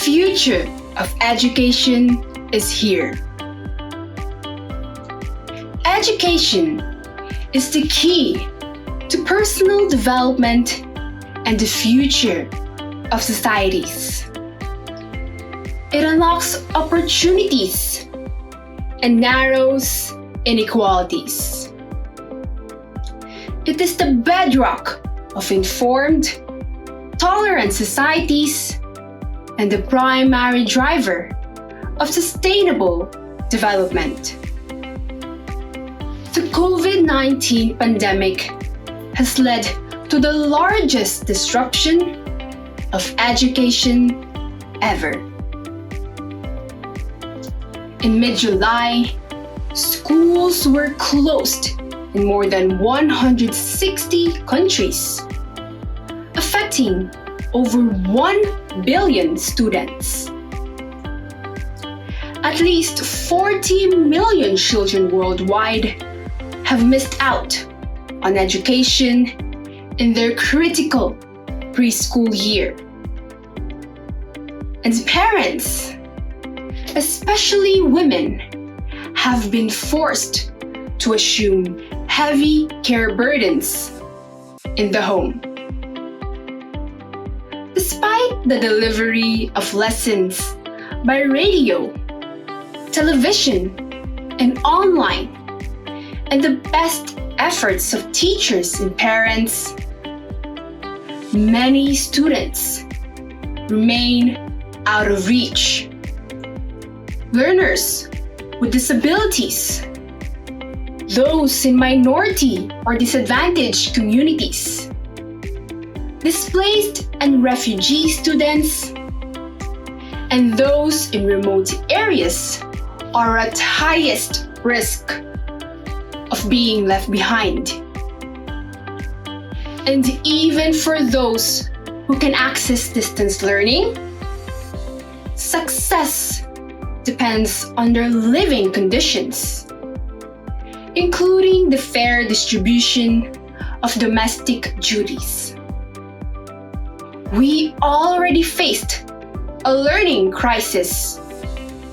future of education is here. Education is the key to personal development and the future of societies. It unlocks opportunities and narrows inequalities. It is the bedrock of informed, tolerant societies and the primary driver of sustainable development. The COVID-19 pandemic has led to the largest disruption of education ever. In mid-July, schools were closed in more than 160 countries, affecting over 1 billion students. At least 40 million children worldwide have missed out on education in their critical preschool year. And parents, especially women, have been forced to assume heavy care burdens in the home. Despite the delivery of lessons by radio, television, and online, and the best efforts of teachers and parents, many students remain out of reach. Learners with disabilities, those in minority or disadvantaged communities, displaced and refugee students, and those in remote areas are at highest risk of being left behind. And even for those who can access distance learning, success depends on their living conditions, including the fair distribution of domestic duties. We already faced a learning crisis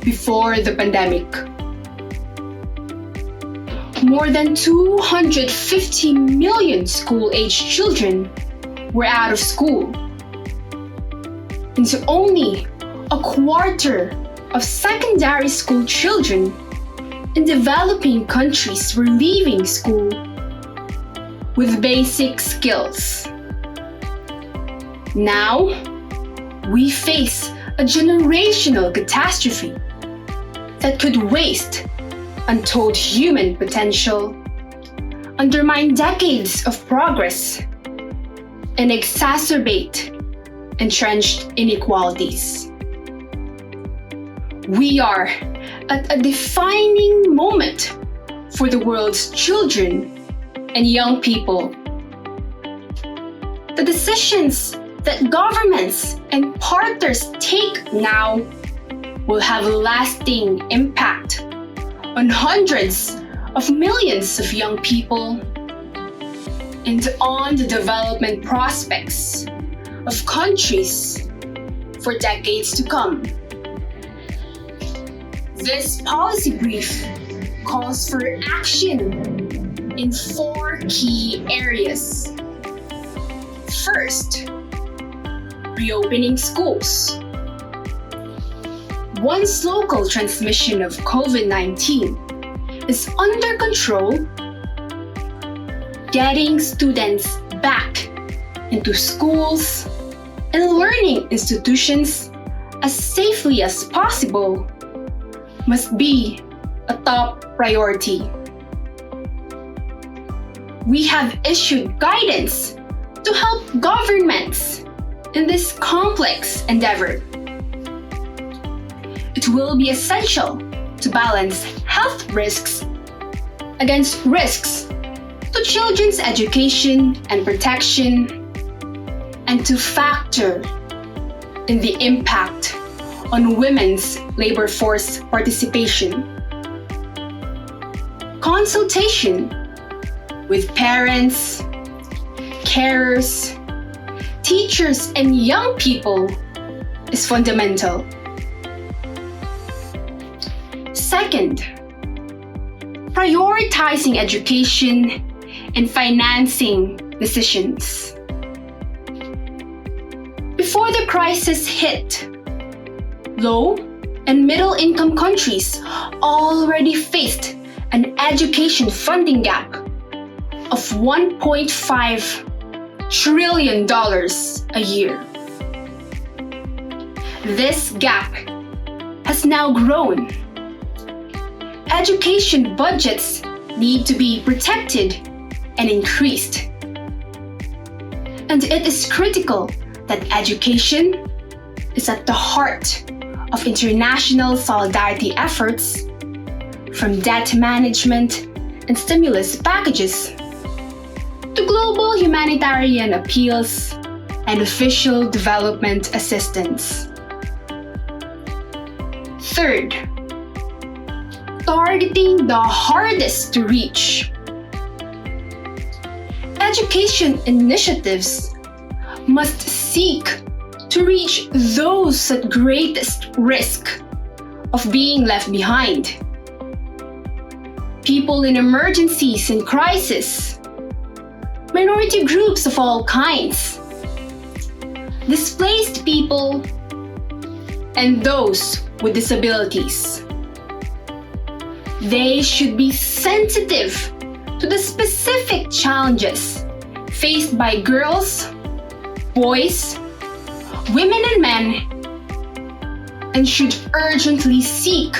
before the pandemic. More than 250 million school-aged children were out of school, and only a quarter of secondary school children in developing countries were leaving school with basic skills. Now, we face a generational catastrophe that could waste untold human potential, undermine decades of progress, and exacerbate entrenched inequalities. We are at a defining moment for the world's children and young people. The decisions that governments and partners take now will have a lasting impact on hundreds of millions of young people and on the development prospects of countries for decades to come. This policy brief calls for action in 4 key areas. First, reopening schools. Once local transmission of COVID-19 is under control, getting students back into schools and learning institutions as safely as possible must be a top priority. We have issued guidance to help governments in this complex endeavor. It will be essential to balance health risks against risks to children's education and protection, and to factor in the impact on women's labor force participation. Consultation with parents, carers, teachers, and young people is fundamental. Second, prioritizing education and financing decisions. Before the crisis hit, low and middle income countries already faced an education funding gap of $1.5 trillion a year. This gap has now grown. Education budgets need to be protected and increased. And it is critical that education is at the heart of international solidarity efforts, from debt management and stimulus packages to global humanitarian appeals and official development assistance. Third, targeting the hardest to reach. Education initiatives must seek to reach those at greatest risk of being left behind. People in emergencies and crisis, minority groups of all kinds, displaced people, and those with disabilities. They should be sensitive to the specific challenges faced by girls, boys, women and men, and should urgently seek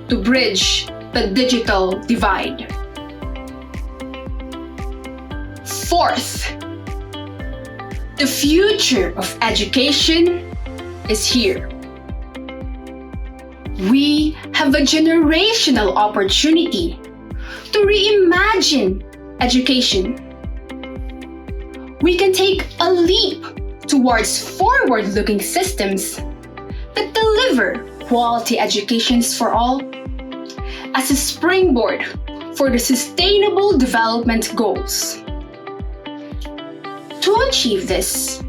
to bridge the digital divide. Fourth, the future of education is here. We have a generational opportunity to reimagine education. We can take a leap towards forward-looking systems that deliver quality educations for all as a springboard for the Sustainable Development Goals. To achieve this,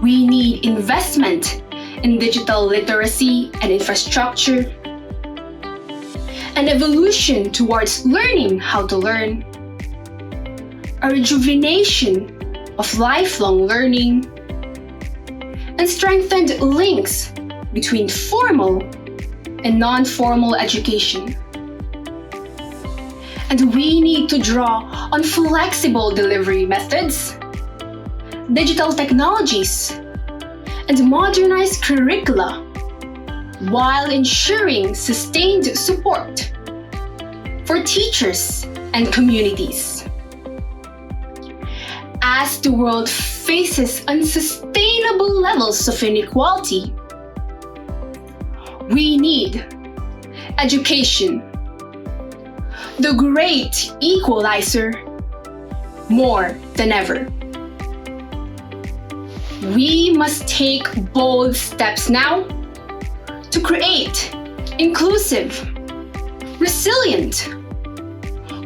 we need investment in digital literacy and infrastructure, an evolution towards learning how to learn, a rejuvenation of lifelong learning, and strengthened links between formal and non-formal education. And we need to draw on flexible delivery methods, digital technologies, and modernized curricula, while ensuring sustained support for teachers and communities. As the world faces unsustainable levels of inequality, we need education, the great equalizer, more than ever. We must take bold steps now to create inclusive, resilient,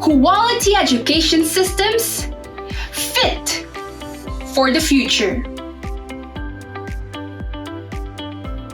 quality education systems fit for the future.